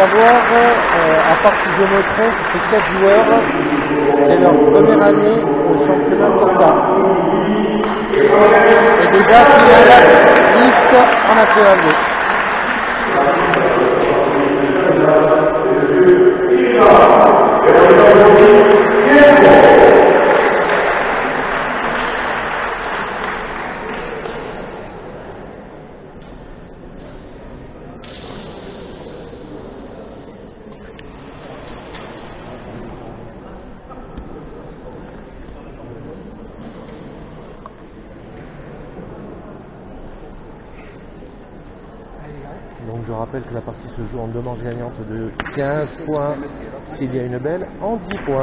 savoir, à part si je me trompe, c'est 4 joueurs. C'est leur première année au championnat de Corda. Et déjà, finale liste en National 2. Donc je rappelle que la partie se joue en deux manches gagnantes de 15 points s'il y a une belle, en 10 points.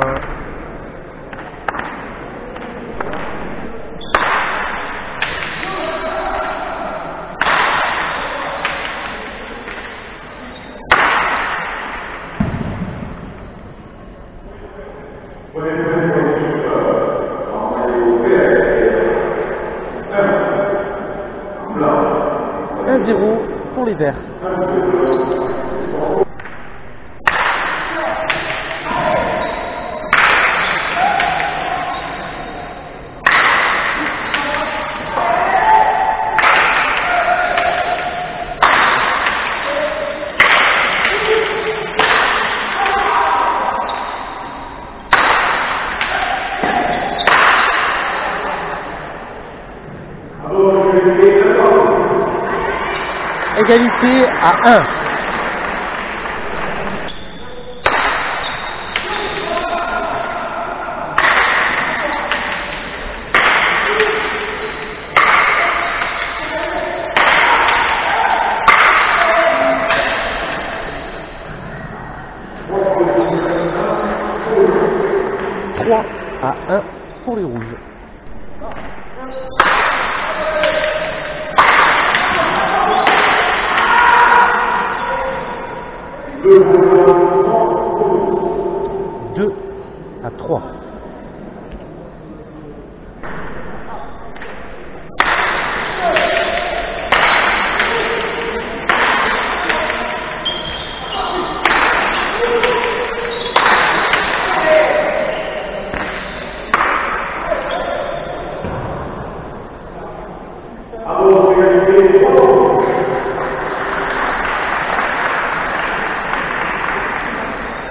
Pour les Verts. Égalité à 1. À 1 pour les rouges. Deux à 3.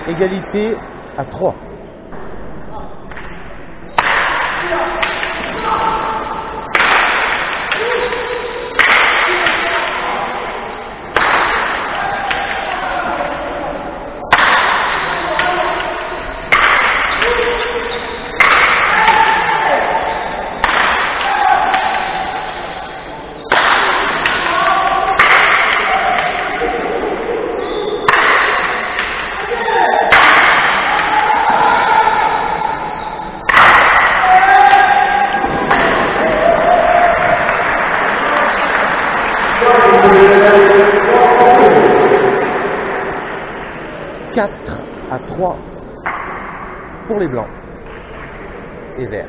Égalité à 3. À 3 pour les blancs et verts.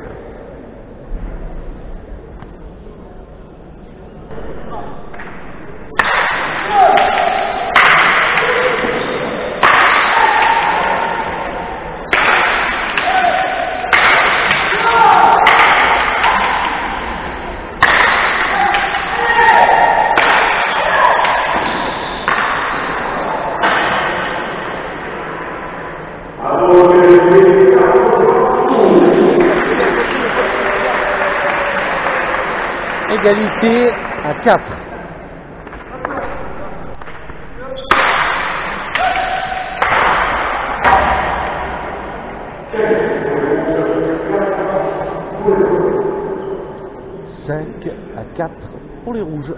Égalité à 4. À 4 pour les rouges.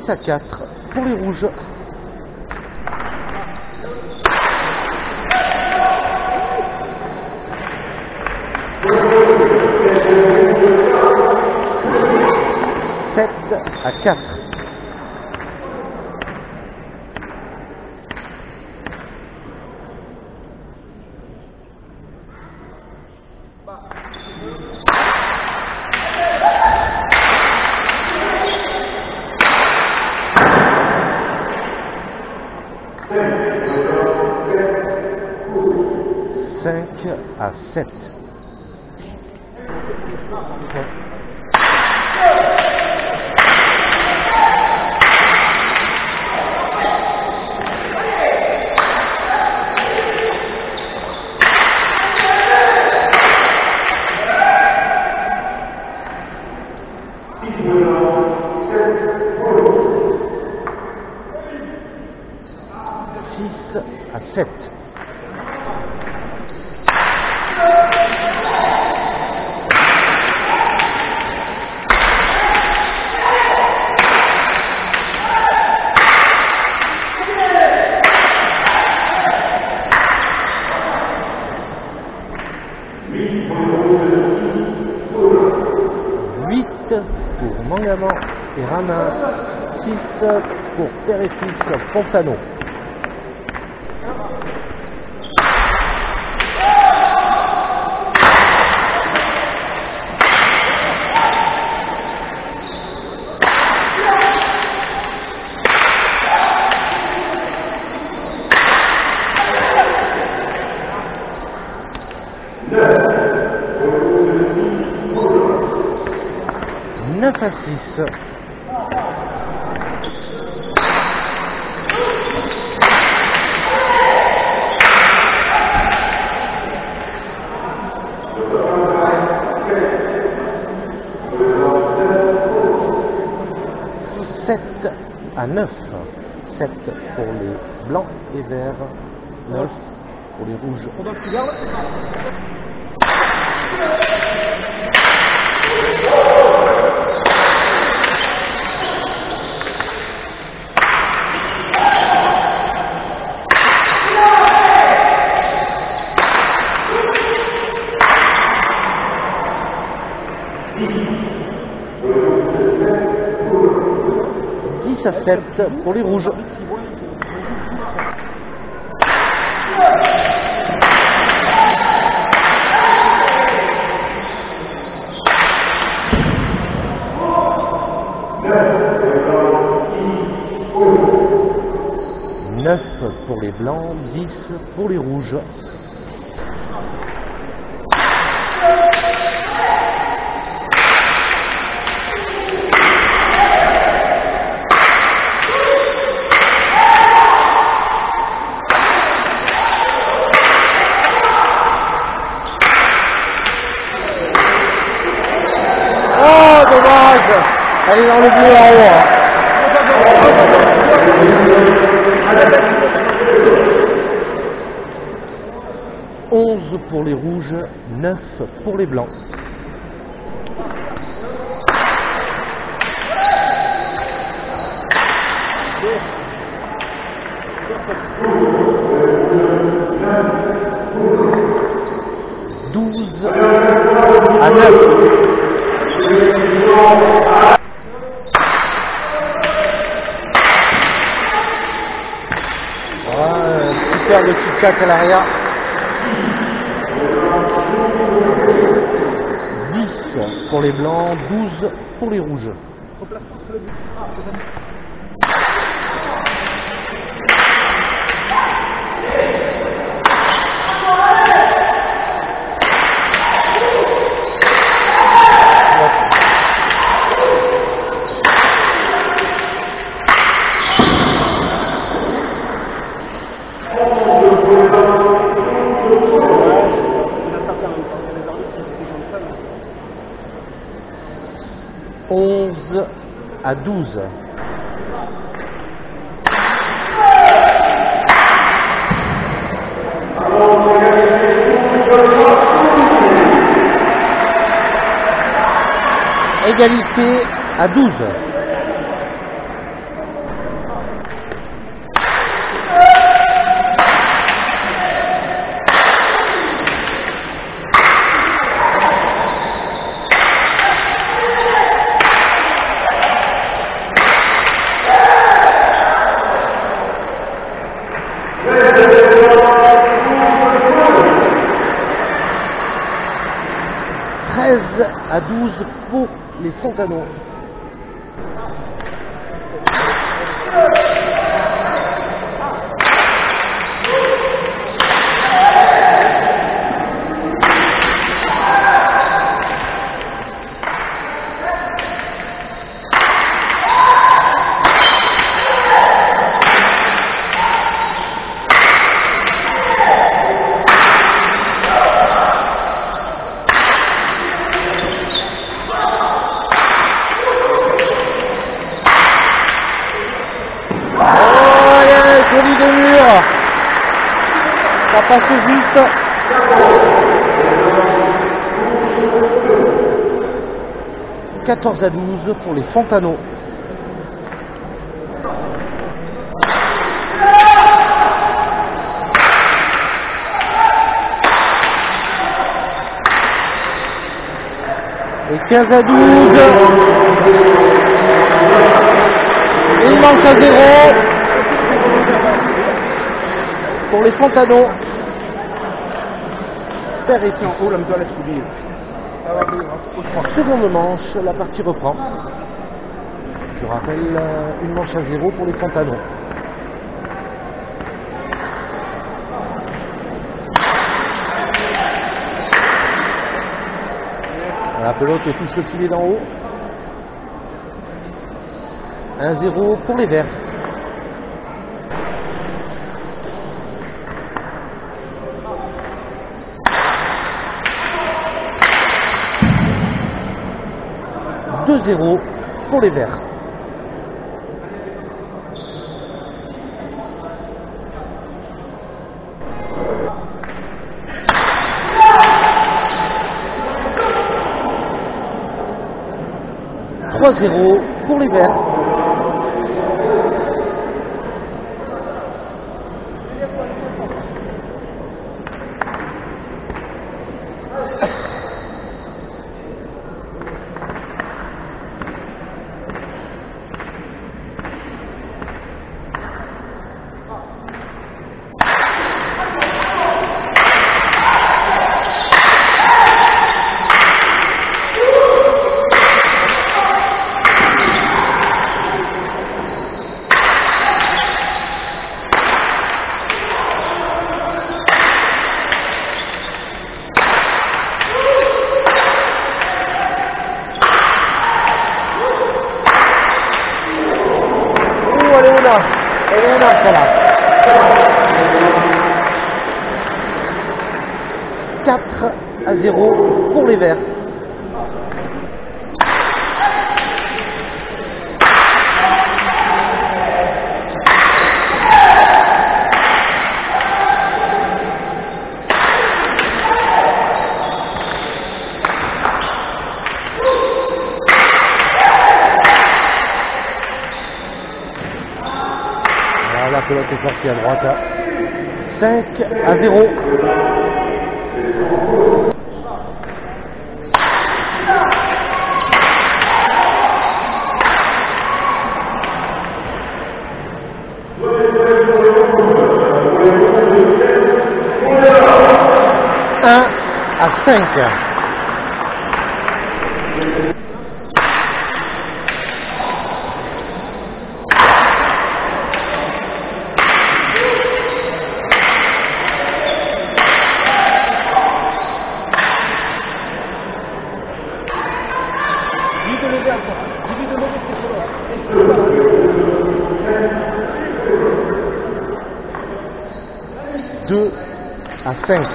à 4 pour les rouges. À 4. À 7. À 7. Pour Mangaman et Ramin, 6 pour Père et Fils Fontano. À 6. À 9. 7 pour les blancs et verts, 9 pour les rouges. 10 à 7 pour les rouges. Pour les blancs, 10 pour les rouges. Oh, dommage! Elle est dans le bleu en haut. 11 pour les rouges, 9 pour les blancs. À 9. Voilà, super le petit cac à l'arrière. 10 pour les blancs, 12 pour les rouges. À 12. Égalité à 12. à 12 pour les Fontaneaux. Joli de mur, ça passe vite. « 14 à 12 pour les Fontaneaux. Et 15 à 12. Et il manque à 0. Pour les Fontaneaux. Père et fils. Seconde manche, la partie reprend. Je rappelle une manche à 0 pour les Fontaneaux. La pelote touche le filet d'en haut. 1-0 pour les Verts. « 2-0 pour les Verts. « 3-0 pour les Verts. » Elle est là, celle-là. 4-0 pour les Verts. La pelote est sortie à droite. 5-0. À 5. Deux à 5.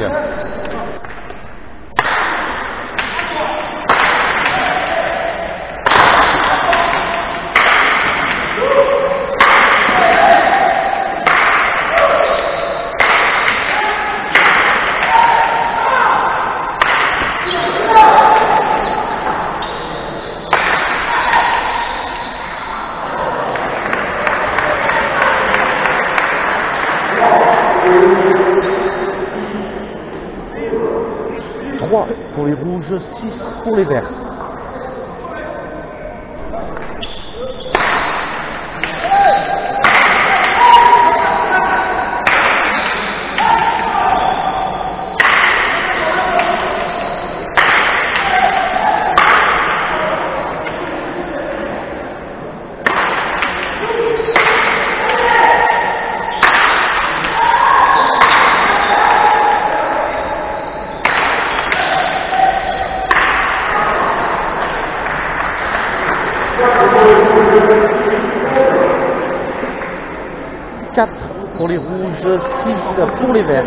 Pour les rouges, 6 pour les verts. 4 pour les rouges, 6 pour les verts.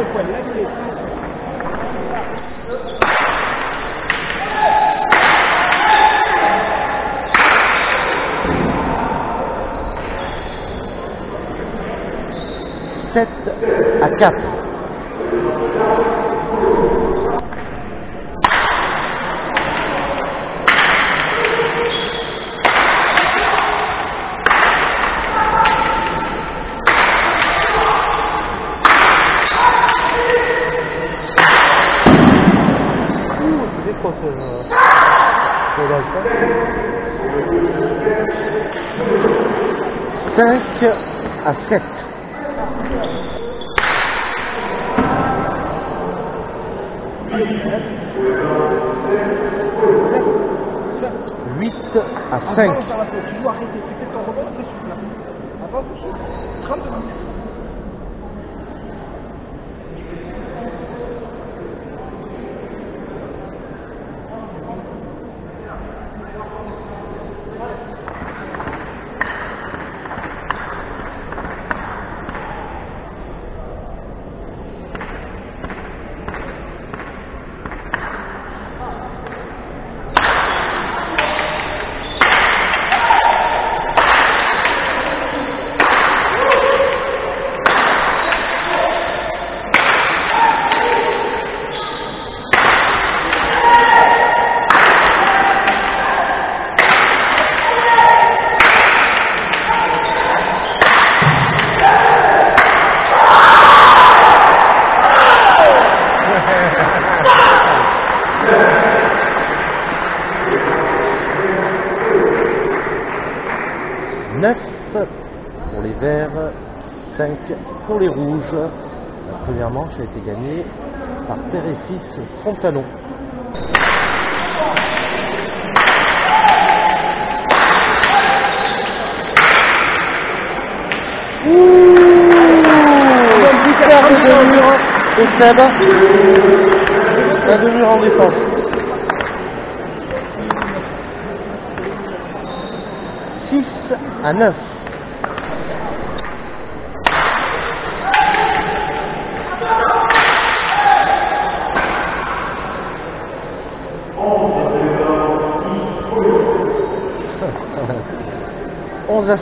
Sept à 4. Cinq à 7. 8 à 5. Pour les verts, 5 pour les rouges. La première manche a été gagnée par père et fils Fontanon. Victoire de Demure et Seb. La Demure en défense. 6 à 9. À 6.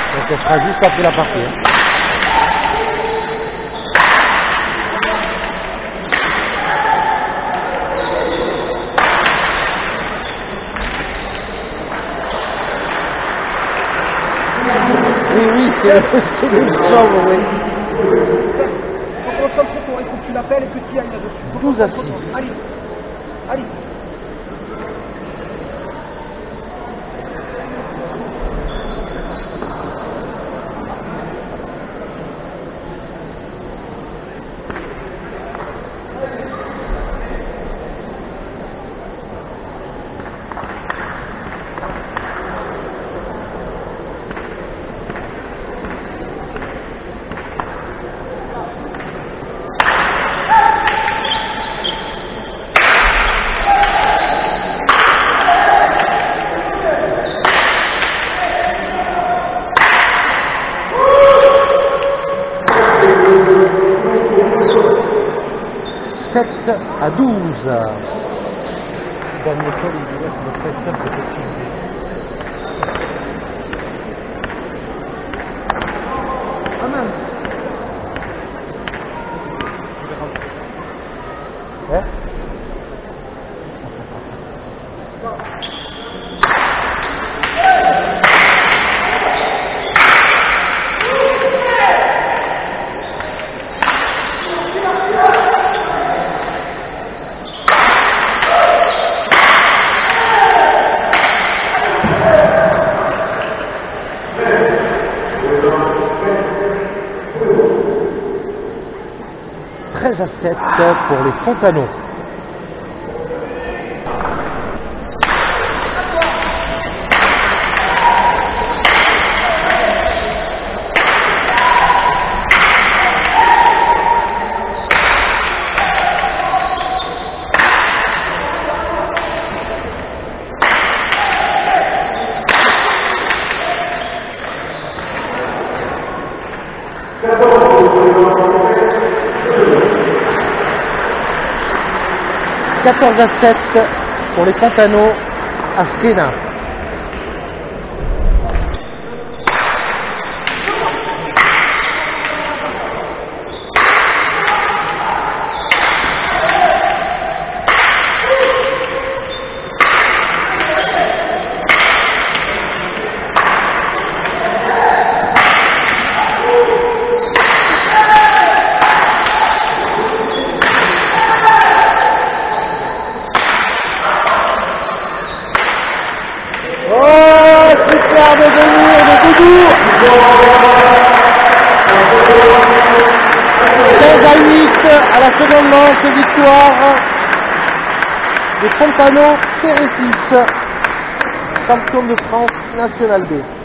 Donc elle sera juste après la partie. Oui, c'est le chambre, oui. Faut il faut que tu l'appelles et que tu y ailles là-dessus. 12 à 6. Allez, allez. À 12. Dernier tour, il dit que très simple possible. Ah mince. Ouais. À 7 pour les Fontanons. 14-7 pour les Fontanots à Sénat. Oh, superbe venir de Doudou. 16-8 à la seconde manche, victoire des Fontanots Téréfis, champion de France National B.